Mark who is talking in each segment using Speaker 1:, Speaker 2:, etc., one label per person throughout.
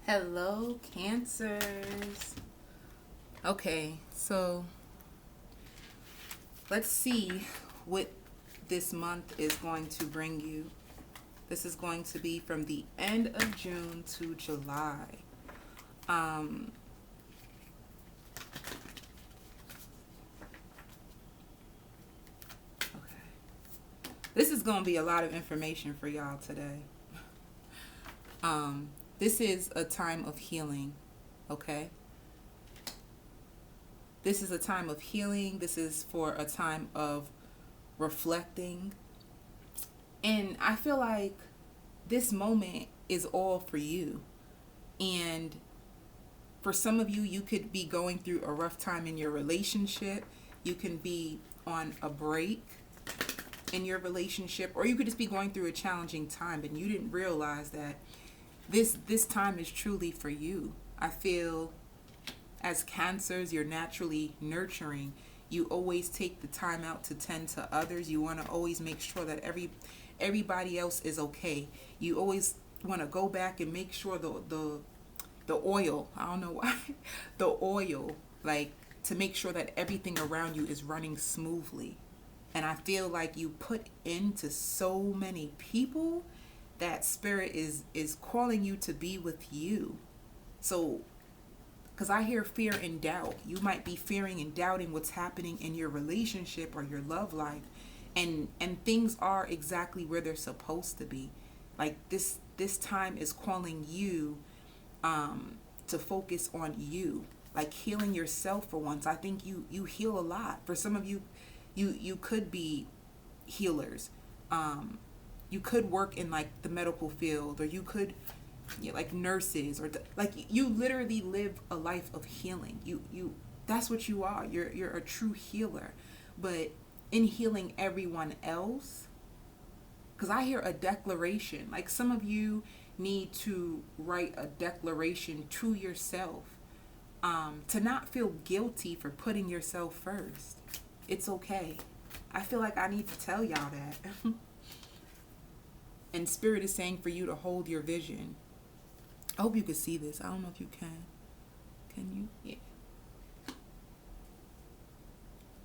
Speaker 1: Hello, Cancers. Okay, so let's see what this month is going to bring you. This is going to be from the end of June to July. Um, okay. This is going to be a lot of information for y'all today. This is a time of healing, okay? This is a time of healing. This is for a time of reflecting. And I feel like this moment is all for you. And for some of you, you could be going through a rough time in your relationship. You can be on a break in your relationship, or you could just be going through a challenging time and you didn't realize that this time is truly for you. I feel as Cancers, you're naturally nurturing. You always take the time out to tend to others. You want to always make sure that everybody else is okay. You always want to go back and make sure the oil, I don't know why, the oil, like to make sure that everything around you is running smoothly. And I feel like you put into so many people that spirit is calling you to be with you. So because I hear fear and doubt. You might be fearing and doubting what's happening in your relationship or your love life, and things are exactly where they're supposed to be. Like this time is calling you to focus on you, like healing yourself for once. I think you heal a lot. For some of you, you could be healers. You could work in like the medical field, or you could, like nurses, or like you literally live a life of healing. You That's what you are. You're a true healer. But in healing everyone else, because I hear a declaration, like some of you need to write a declaration to yourself, to not feel guilty for putting yourself first. It's okay. I feel like I need to tell y'all that. And spirit is saying for you to hold your vision. I hope you can see this. I don't know if you can. Can you?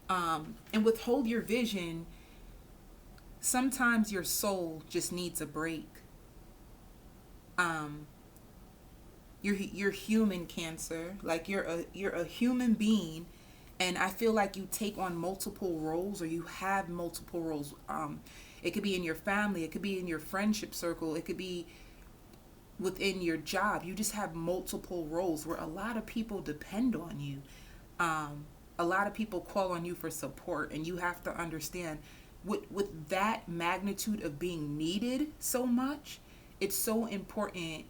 Speaker 1: Yeah. And withhold your vision. Sometimes your soul just needs a break. Um, you're human, Cancer. Like you're a human being, and I feel like you take on multiple roles, or you have multiple roles. It could be in your family. It could be in your friendship circle. It could be within your job. You just have multiple roles where a lot of people depend on you. A lot of people call on you for support, and you have to understand with that magnitude of being needed so much, it's so important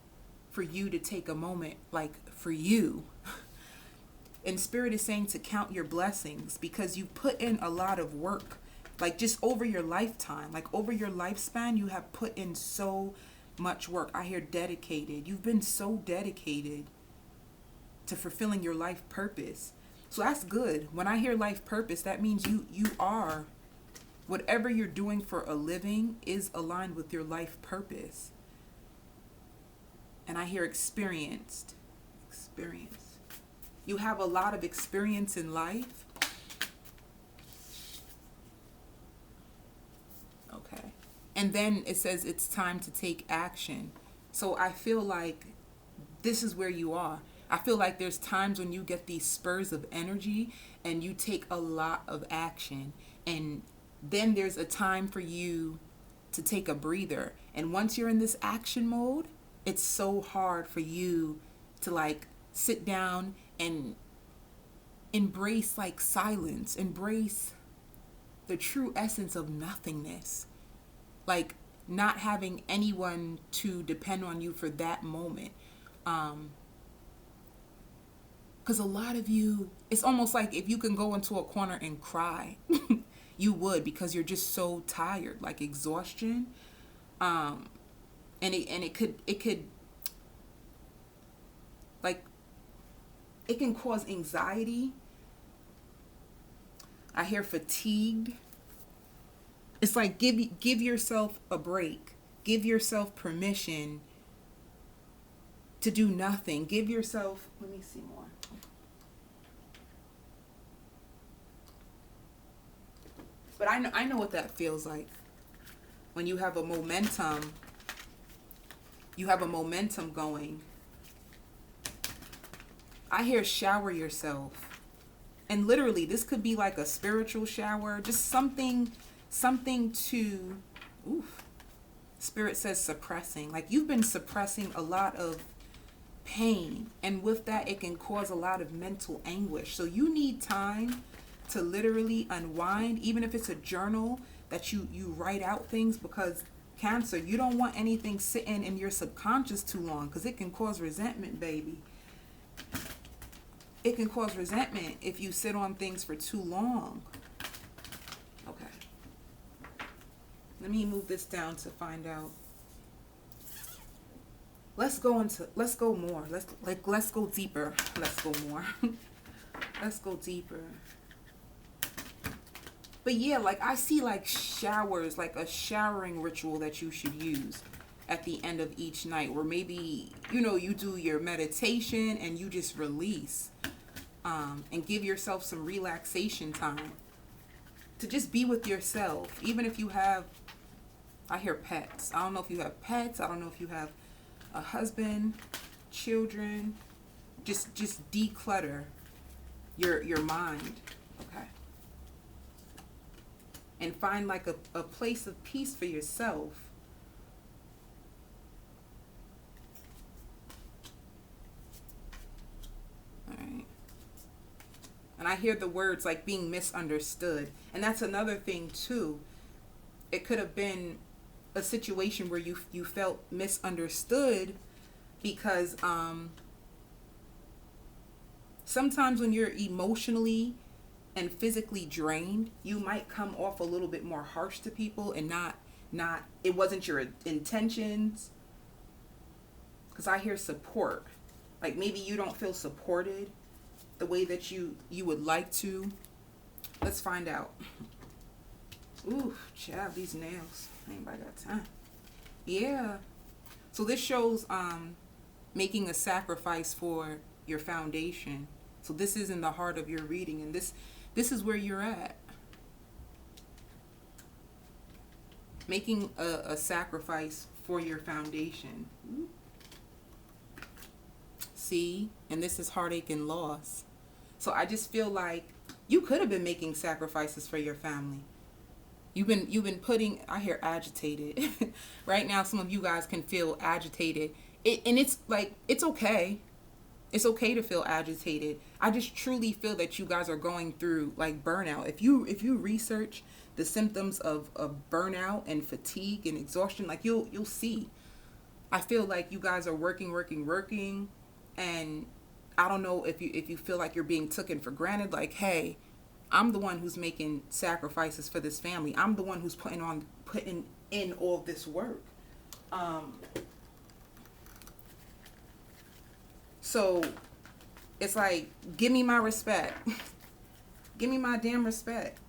Speaker 1: for you to take a moment, like for you. And spirit is saying to count your blessings, because you put in a lot of work, like just over your lifetime, like over your lifespan, you have put in so much work. I hear dedicated. You've been so dedicated to fulfilling your life purpose. So that's good. When I hear life purpose, that means you are, whatever you're doing for a living is aligned with your life purpose. And I hear experienced. Experience. You have a lot of experience in life. Okay. And then it says it's time to take action. So I feel like this is where you are. I feel like there's times when you get these spurs of energy and you take a lot of action. And then there's a time for you to take a breather. And once you're in this action mode, it's so hard for you to like sit down and embrace like silence, embrace the true essence of nothingness. Like not having anyone to depend on you for that moment. Because a lot of you, it's almost like if you can go into a corner and cry, you would, because you're just so tired, like exhaustion. Um, and it could like it can cause anxiety. I hear fatigued. It's like give yourself a break. Give yourself permission to do nothing. Give yourself, let me see more. But I know what that feels like. When you have a momentum going. I hear shower yourself. And literally, this could be like a spiritual shower, just something to, oof. Spirit says suppressing. Like you've been suppressing a lot of pain, and with that it can cause a lot of mental anguish. So you need time to literally unwind, even if it's a journal that you write out things, because Cancer, you don't want anything sitting in your subconscious too long, because it can cause resentment, baby. It can cause resentment if you sit on things for too long. Okay. Let me move this down to find out. Let's go more. Let's go deeper. Let's go more. Let's go deeper. But yeah, like I see like showers, like a showering ritual that you should use at the end of each night, where maybe, you do your meditation and you just release, and give yourself some relaxation time to just be with yourself. Even if you have, I hear pets. I don't know if you have pets. I don't know if you have a husband, children. Just declutter your mind. Okay. And find like a place of peace for yourself. All right. And I hear the words like being misunderstood. And that's another thing too. It could have been a situation where you felt misunderstood because sometimes when you're emotionally and physically drained, you might come off a little bit more harsh to people, and not it wasn't your intentions. Because I hear support. Like maybe you don't feel supported the way that you would like to. Let's find out. Ooh, child, these nails. Anybody got time? Yeah. So this shows making a sacrifice for your foundation. So this is in the heart of your reading, and this is where you're at. Making a sacrifice for your foundation. See? And this is heartache and loss. So I just feel like you could have been making sacrifices for your family. You've been putting, I hear agitated. Right now, some of you guys can feel agitated. And it's like, it's okay. It's okay to feel agitated. I just truly feel that you guys are going through like burnout. If you research the symptoms of burnout and fatigue and exhaustion, like you'll see. I feel like you guys are working, and I don't know if you feel like you're being taken for granted. Like, hey, I'm the one who's making sacrifices for this family. I'm the one who's putting in all this work. So it's like, give me my respect. Give me my damn respect.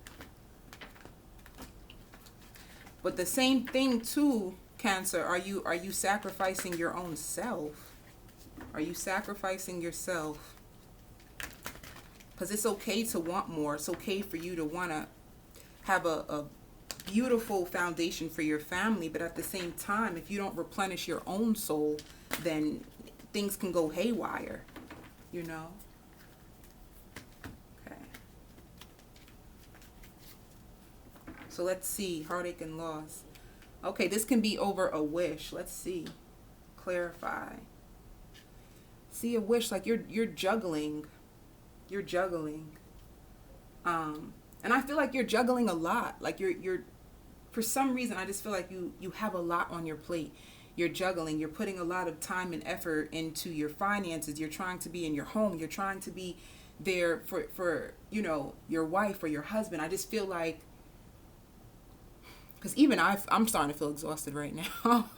Speaker 1: But the same thing too, Cancer, are you sacrificing your own self? Are you sacrificing yourself? Because it's okay to want more. It's okay for you to want to have a beautiful foundation for your family. But at the same time, if you don't replenish your own soul, then things can go haywire, Okay. So let's see. Heartache and loss. Okay, this can be over a wish. Let's see. Clarify. See, a wish, like you're juggling. You're juggling. And I feel like you're juggling a lot. Like you're for some reason, I just feel like you have a lot on your plate. You're juggling. You're putting a lot of time and effort into your finances. You're trying to be in your home. You're trying to be there for your wife or your husband. I just feel like, because even I'm starting to feel exhausted right now.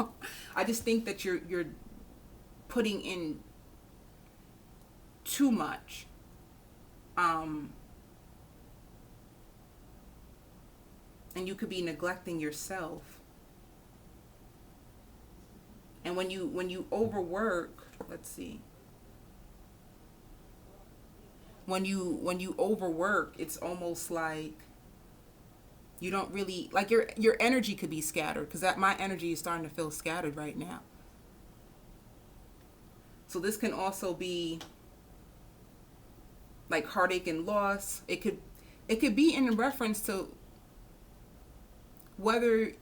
Speaker 1: I just think that you're putting in too much. And you could be neglecting yourself. And when you overwork, let's see. When you overwork, it's almost like you don't really like your energy could be scattered, because that my energy is starting to feel scattered right now. So this can also be like heartache and loss. It could be in reference to whether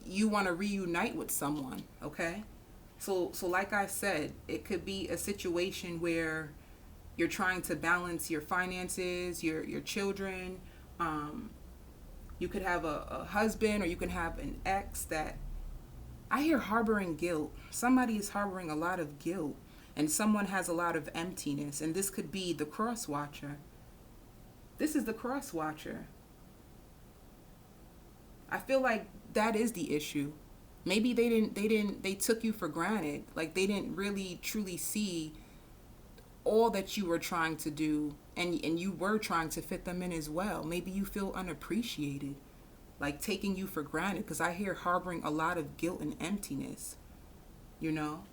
Speaker 1: you want to reunite with someone, okay? So like I said, it could be a situation where you're trying to balance your finances, your children. You could have a husband, or you can have an ex that, I hear harboring guilt. Somebody is harboring a lot of guilt, and someone has a lot of emptiness, and this could be the cross watcher. This is the cross watcher. I feel like that is the issue. Maybe they took you for granted. Like they didn't really truly see all that you were trying to do, and you were trying to fit them in as well. Maybe you feel unappreciated, like taking you for granted, because I hear harboring a lot of guilt and emptiness, you know?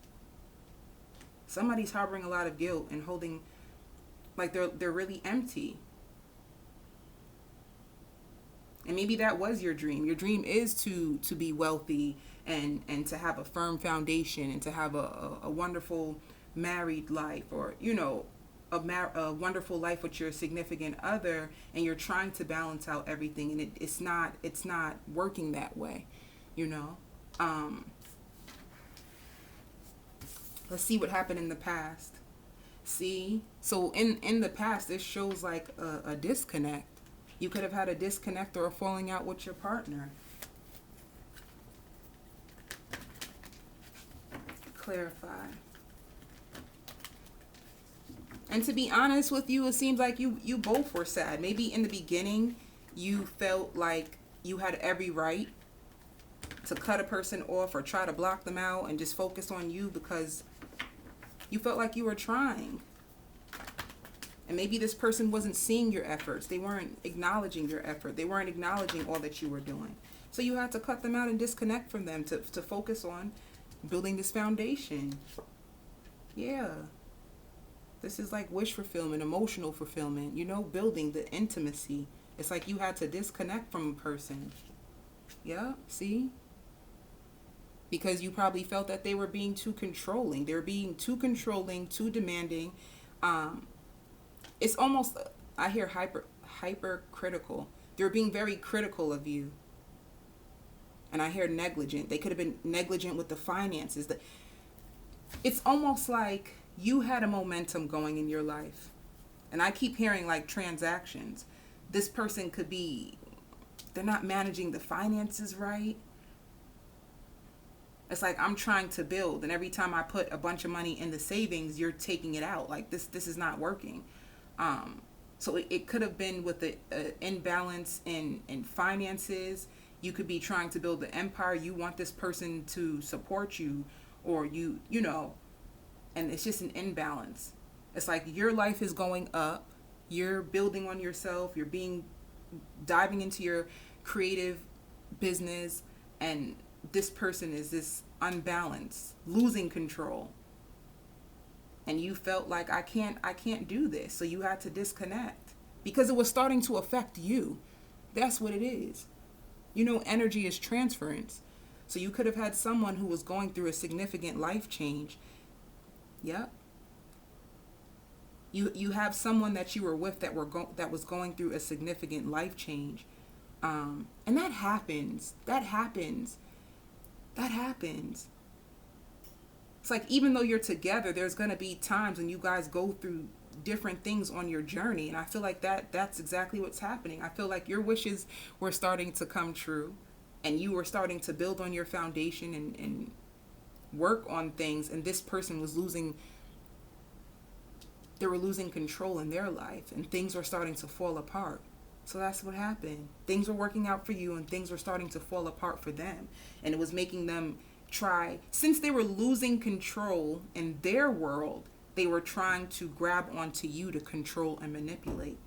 Speaker 1: Somebody's harboring a lot of guilt and holding, like they're really empty. And maybe that was your dream. Your dream is to be wealthy, and to have a firm foundation, and to have a wonderful married life, or a wonderful life with your significant other, and you're trying to balance out everything, and it's not working that way, you know. Let's see what happened in the past. See, so in the past, this shows like a disconnect. You could have had a disconnect or a falling out with your partner. Clarify. And to be honest with you, it seems like you both were sad. Maybe in the beginning, you felt like you had every right to cut a person off or try to block them out and just focus on you, because you felt like you were trying. And maybe this person wasn't seeing your efforts. They weren't acknowledging your effort. They weren't acknowledging all that you were doing. So you had to cut them out and disconnect from them to focus on building this foundation. Yeah. This is like wish fulfillment, emotional fulfillment, building the intimacy. It's like you had to disconnect from a person. Yeah, see? Because you probably felt that they were being too controlling. They were being too controlling, too demanding. It's almost, I hear hyper critical. They're being very critical of you. And I hear negligent. They could have been negligent with the finances. It's almost like you had a momentum going in your life. And I keep hearing like transactions. This person could be, they're not managing the finances right. It's like I'm trying to build, and every time I put a bunch of money in the savings, you're taking it out. Like this is not working. So it could have been with the imbalance in finances. You could be trying to build the empire. You want this person to support you, or and it's just an imbalance. It's like your life is going up. You're building on yourself. You're diving into your creative business, and this person is this unbalanced, losing control. And you felt like I can't do this. So you had to disconnect because it was starting to affect you. That's what it is. Energy is transference. So you could have had someone who was going through a significant life change. Yep. You have someone that you were with that was going through a significant life change. And that happens. That happens. It's like even though you're together, there's going to be times when you guys go through different things on your journey. And I feel like that's exactly what's happening. I feel like your wishes were starting to come true, and you were starting to build on your foundation and work on things. And this person was losing control in their life, and things were starting to fall apart. So that's what happened. Things were working out for you, and things were starting to fall apart for them. And it was making them try, since they were losing control in their world, they were trying to grab onto you to control and manipulate.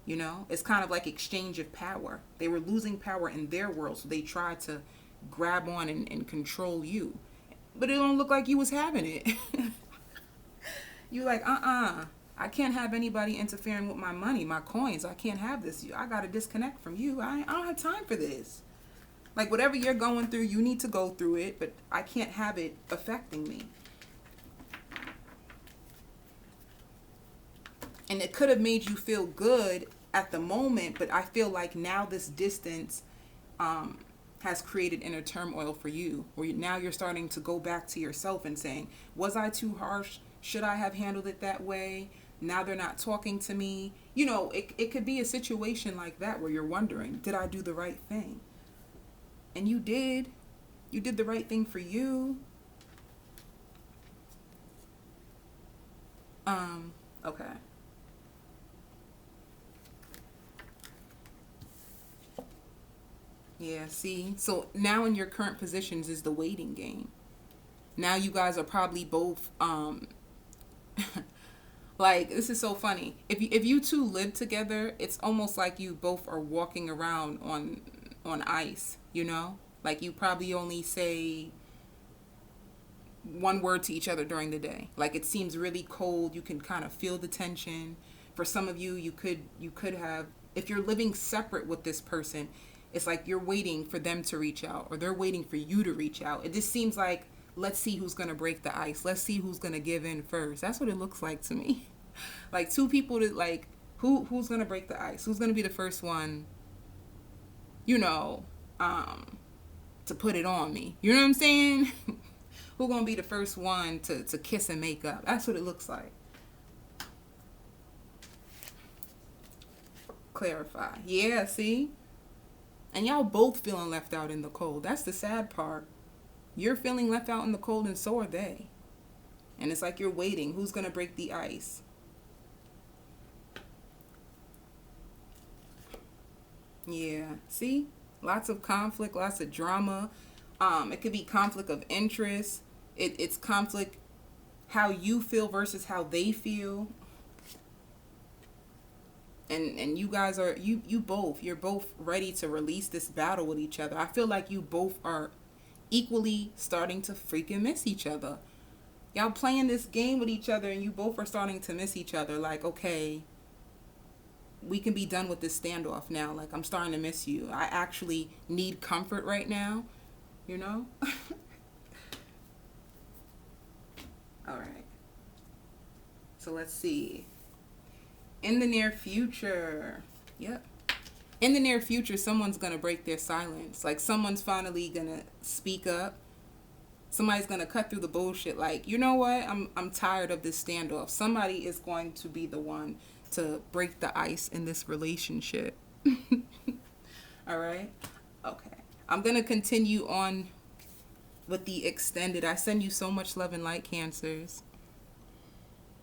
Speaker 1: It's kind of like exchange of power. They were losing power in their world, so they tried to grab on and control you. But it don't look like you was having it. You like, I can't have anybody interfering with my money, my coins. I can't have this. I got to disconnect from you. I don't have time for this. Like, whatever you're going through, you need to go through it, but I can't have it affecting me. And it could have made you feel good at the moment, but I feel like now this distance has created inner turmoil for you, where now you're starting to go back to yourself and saying, was I too harsh? Should I have handled it that way? Now they're not talking to me. You know, it could be a situation like that where you're wondering, did I do the right thing? And you did. You did the right thing for you. Okay. Yeah, see? So now in your current positions is the waiting game. Now you guys are probably both like, this is so funny. If you two live together, it's almost like you both are walking around on ice, you know? Like, you probably only say one word to each other during the day. Like, it seems really cold. You can kind of feel the tension. For some of you, you could have, if you're living separate with this person, it's like you're waiting for them to reach out, or they're waiting for you to reach out. It just seems like, let's see who's going to break the ice. Let's see who's going to give in first. That's what it looks like to me. Like, two people that, like, who's going to break the ice? Who's going to be the first one, you know, to put it on me? You know what I'm saying? Who's going to be the first one to kiss and make up? That's what it looks like. Clarify. Yeah, see? And y'all both feeling left out in the cold. That's the sad part. You're feeling left out in the cold, and so are they. And it's like you're waiting. Who's going to break the ice? Yeah. See? Lots of conflict, lots of drama. It could be conflict of interest. It's conflict how you feel versus how they feel. And you guys are, you're both ready to release this battle with each other. I feel like you both are equally starting to freaking miss each other. Y'all playing this game with each other, and you both are starting to miss each other. Like, okay, we can be done with this standoff now. Like, I'm starting to miss you. I actually need comfort right now, you know? All right. So let's see. In the near future. Yep. In the near future, someone's going to break their silence. Like, someone's finally going to speak up. Somebody's going to cut through the bullshit. Like, you know what? I'm tired of this standoff. Somebody is going to be the one to break the ice in this relationship. All right? Okay. I'm going to continue on with the extended. I send you so much love and light, Cancers.